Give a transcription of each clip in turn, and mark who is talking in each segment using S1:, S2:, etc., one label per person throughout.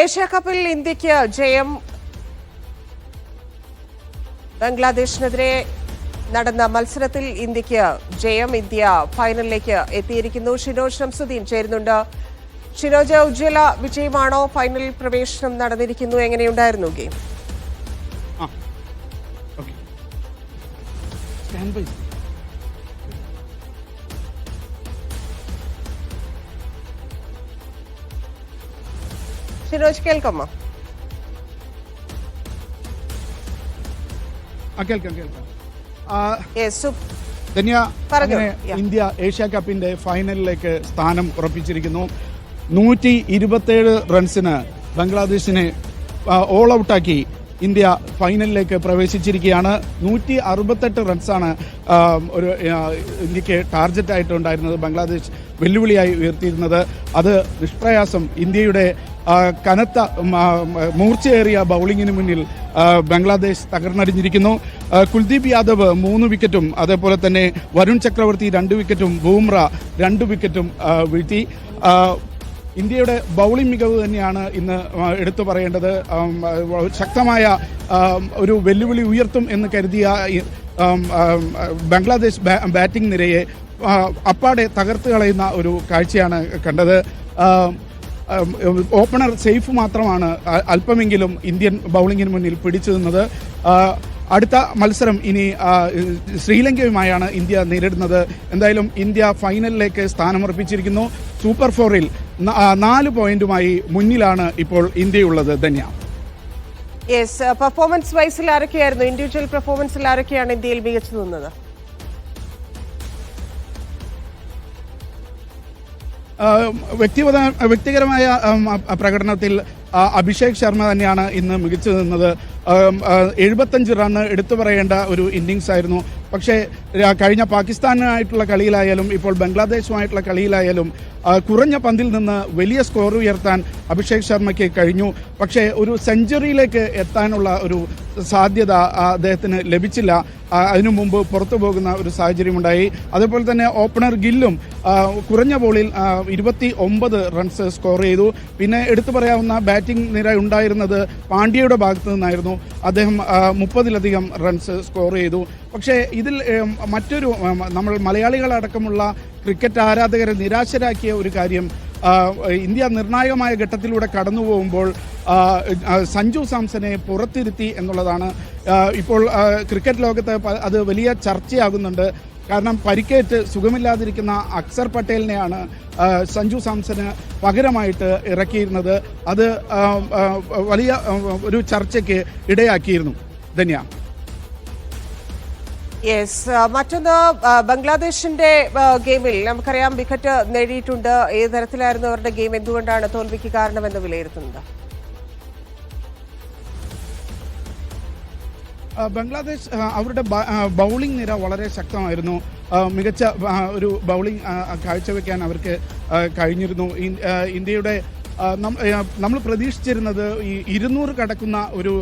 S1: Asia കപ്പിൽ ഇന്ത്യക്ക് ജയം. ബംഗ്ലാദേശിനെതിരെ നടന്ന മത്സരത്തിൽ ഇന്ത്യക്ക് ജയം. ഇന്ത്യ ഫൈനലിലേക്ക് എത്തിയിരിക്കുന്നു. ഷിനോജ് ഷംസുദ്ദീൻ ചേരുന്നുണ്ട്. ഷിനോജ്, ഉജ്ജ്വല വിജയമാണോ? ഫൈനൽ പ്രവേശനം നടന്നിരിക്കുന്നു. എങ്ങനെയുണ്ടായിരുന്നു ഗെയിം? ഷിനോജ്, കേൾക്കാമോ?
S2: ഇന്ത്യ ഏഷ്യ കപ്പിന്റെ ഫൈനലിലേക്ക് സ്ഥാനം ഉറപ്പിച്ചിരിക്കുന്നു. 127 റൺസിന് ബംഗ്ലാദേശിനെ ഓൾ ഔട്ടാക്കി ഇന്ത്യ ഫൈനലിലേക്ക് പ്രവേശിച്ചിരിക്കുകയാണ്. 168 റൺസാണ് ഇന്ത്യക്ക് ടാർഗറ്റ് ആയിട്ടുണ്ടായിരുന്നത്. ബംഗ്ലാദേശ് വെല്ലുവിളിയായി ഉയർത്തിയിരുന്നത്. അത് നിഷ്പ്രയാസം ഇന്ത്യയുടെ കനത്ത മൂർച്ചയേറിയ ബൗളിങ്ങിന് മുന്നിൽ ബംഗ്ലാദേശ് തകർന്നടിഞ്ഞിരിക്കുന്നു. കുൽദീപ് യാദവ് 3 വിക്കറ്റും അതേപോലെ തന്നെ വരുൺ ചക്രവർത്തി 2 വിക്കറ്റും ബൂംറ 2 വിക്കറ്റും വീഴ്ത്തി. ഇന്ത്യയുടെ ബൗളിംഗ് മികവ് തന്നെയാണ് ഇന്ന് എടുത്തു പറയേണ്ടത്. ശക്തമായ ഒരു വെല്ലുവിളി ഉയർത്തും എന്ന് കരുതിയ ബംഗ്ലാദേശ് ബാറ്റിംഗ് നിരയെ അപ്പാടെ തകർത്ത് കളയുന്ന ഒരു കാഴ്ചയാണ് കണ്ടത്. ഓപ്പണർ സെയ്ഫ് മാത്രമാണ് അല്പമെങ്കിലും ഇന്ത്യൻ ബൗളിങ്ങിന് മുന്നിൽ പിടിച്ചു നിന്നത്. അടുത്ത മത്സരം ഇനി ശ്രീലങ്കയുമായാണ് ഇന്ത്യ നേരിടുന്നത്. എന്തായാലും ഇന്ത്യ ഫൈനലിലേക്ക് സ്ഥാനമുറപ്പിച്ചിരിക്കുന്നു. സൂപ്പർ 4-ൽ 4 പോയിന്റുമായി മുന്നിലാണ് ഇപ്പോൾ ഇന്ത്യയുള്ളത്. ധന്യ,
S1: പെർഫോമൻസ് വൈസിൽ ആരൊക്കെയായിരുന്നു? ഇൻഡിവിജ്വൽ പെർഫോമൻസിൽ ആരൊക്കെയാണ് ഇന്ത്യയിൽ മികച്ചു നിന്നത്?
S2: വ്യക്തിപരമായ പ്രകടനത്തിൽ അഭിഷേക് ശർമ്മ തന്നെയാണ് ഇന്ന് മികച്ചു നിന്നത്. 75 റണ്ണ് എടുത്തു പറയേണ്ട ഒരു ഇന്നിങ്സ് ആയിരുന്നു. പക്ഷേ കഴിഞ്ഞ പാകിസ്ഥാനുമായിട്ടുള്ള കളിയിലായാലും ഇപ്പോൾ ബംഗ്ലാദേശുമായിട്ടുള്ള കളിയിലായാലും കുറഞ്ഞ പന്തിൽ നിന്ന് വലിയ സ്കോർ ഉയർത്താൻ അഭിഷേക് ശർമ്മയ്ക്ക് കഴിഞ്ഞു. പക്ഷേ ഒരു സെഞ്ചുറിയിലേക്ക് എത്താനുള്ള ഒരു സാധ്യത അദ്ദേഹത്തിന് ലഭിച്ചില്ല. അതിനു മുമ്പ് പുറത്തു പോകുന്ന ഒരു സാഹചര്യമുണ്ടായി. അതുപോലെ തന്നെ ഓപ്പണർ ഗില്ലും കുറഞ്ഞ ബോളിൽ 29 റൺസ് സ്കോർ ചെയ്തു. പിന്നെ എടുത്തു പറയാവുന്ന ബാറ്റിംഗ് നിര ഉണ്ടായിരുന്നത് പാണ്ഡ്യയുടെ ഭാഗത്തു നിന്നായിരുന്നു. അദ്ദേഹം 30-ലധികം റൺസ് സ്കോർ ചെയ്തു. പക്ഷേ ഇതിൽ മറ്റൊരു നമ്മൾ മലയാളികളടക്കമുള്ള ക്രിക്കറ്റ് ആരാധകരെ നിരാശരാക്കിയ ഒരു കാര്യം, ഇന്ത്യ നിർണായകമായ ഘട്ടത്തിലൂടെ കടന്നു പോകുമ്പോൾ സഞ്ജു സാംസനെ പുറത്തിരുത്തി എന്നുള്ളതാണ്. ഇപ്പോൾ ക്രിക്കറ്റ് ലോകത്ത് അത് വലിയ ചർച്ചയാകുന്നുണ്ട്. കാരണം പരിക്കേറ്റ് സുഖമില്ലാതിരിക്കുന്ന അക്സർ പട്ടേലിനെയാണ് സഞ്ജു സാംസന് പകരമായിട്ട് ഇറക്കിയിരുന്നത്. അത് വലിയ ഒരു ചർച്ചയ്ക്ക് ഇടയാക്കിയിരുന്നു. ധന്യ.
S1: മറ്റൊന്ന്, ബംഗ്ലാദേശിന്റെ ഗെയിമിൽ നമുക്കറിയാം വിക്കറ്റ് നേടിയിട്ടുണ്ട്. ഏത് തരത്തിലായിരുന്നു അവരുടെ ഗെയിം? എന്തുകൊണ്ടാണ് തോൽവിക്ക് കാരണമെന്ന് വിലയിരുത്തുന്നത്?
S2: ബംഗ്ലാദേശ് അവരുടെ ബൗളിംഗ് നിര വളരെ ശക്തമായിരുന്നു. മികച്ച ഒരു ബൗളിംഗ് കാഴ്ചവെക്കാൻ അവർക്ക് കഴിഞ്ഞിരുന്നു. ഇന്ത്യയുടെ നമ്മൾ പ്രതീക്ഷിച്ചിരുന്നത് ഈ 200 കടക്കുന്ന ഒരു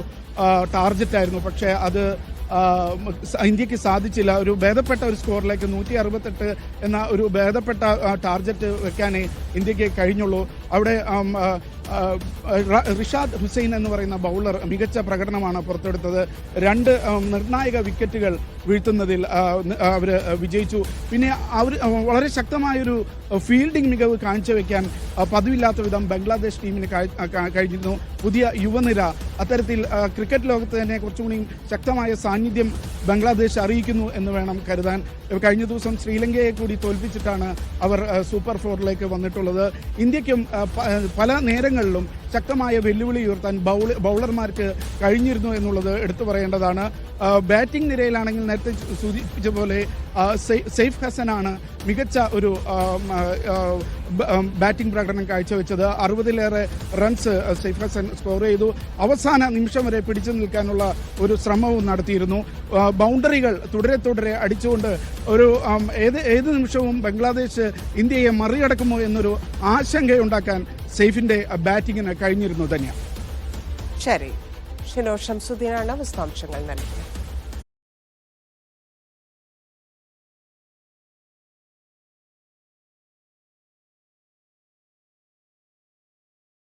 S2: ടാർഗറ്റായിരുന്നു. പക്ഷേ അത് ഇന്ത്യക്ക് സാധിച്ചില്ല. ഒരു ഭേദപ്പെട്ട ഒരു സ്കോറിലേക്ക് 168 എന്ന ഒരു ഭേദപ്പെട്ട ടാർഗറ്റ് വെക്കാനേ ഇന്ത്യക്ക് കഴിഞ്ഞുള്ളൂ. അവിടെ റിഷാദ് ഹുസൈൻ എന്ന് പറയുന്ന ബൗളർ മികച്ച പ്രകടനമാണ് പുറത്തെടുത്തത്. 2 നിർണായക വിക്കറ്റുകൾ വീഴ്ത്തുന്നതിൽ അവർ വിജയിച്ചു. പിന്നെ അവർ വളരെ ശക്തമായൊരു ഫീൽഡിംഗ് മികവ് കാഴ്ചവെക്കാൻ പതിവില്ലാത്ത വിധം ബംഗ്ലാദേശ് ടീമിന് കഴിഞ്ഞിരുന്നു. പുതിയ യുവനിര അത്തരത്തിൽ ക്രിക്കറ്റ് ലോകത്ത് തന്നെ കുറച്ചുകൂടി ശക്തമായ സാന്നിധ്യം ബംഗ്ലാദേശ് അറിയിക്കുന്നു എന്ന് വേണം കരുതാൻ. കഴിഞ്ഞ ദിവസം ശ്രീലങ്കയെ കൂടി തോൽപ്പിച്ചിട്ടാണ് അവർ സൂപ്പർ 4-ലേക്ക് വന്നിട്ടുള്ളത്. ഇന്ത്യക്കും പല നേരങ്ങളിലും ശക്തമായ വെല്ലുവിളി ഉയർത്താൻ ബൗളർമാർക്ക് കഴിഞ്ഞിരുന്നു എന്നുള്ളത് എടുത്തു പറയേണ്ടതാണ്. ബാറ്റിംഗ് നിരയിലാണെങ്കിൽ നേരത്തെ സൂചിപ്പിച്ച പോലെ സെയ്ഫ് ഹസനാണ് മികച്ച ഒരു ബാറ്റിംഗ് പ്രകടനം കാഴ്ചവെച്ചത്. 60-ലേറെ റൺസ് സെയ്ഫ് ഹസൻ സ്കോർ ചെയ്തു. അവസാന നിമിഷം വരെ പിടിച്ചു നിൽക്കാനുള്ള ഒരു ശ്രമവും നടത്തിയിരുന്നു. ബൗണ്ടറികൾ തുടരെ അടിച്ചുകൊണ്ട് ഒരു ഏത് നിമിഷവും ബംഗ്ലാദേശ് ഇന്ത്യയെ മറികടക്കുമോ എന്നൊരു ആശങ്കയുണ്ടാക്കാൻ സെയ്ഫിന്റെ ബാറ്റിങ്ങിന് കഴിഞ്ഞിരുന്നു. തന്നെ
S1: ശരി, ഷിനോജ് ഷംസുദ്ദീനാണ് വിശദാംശങ്ങൾ നൽകിയത്.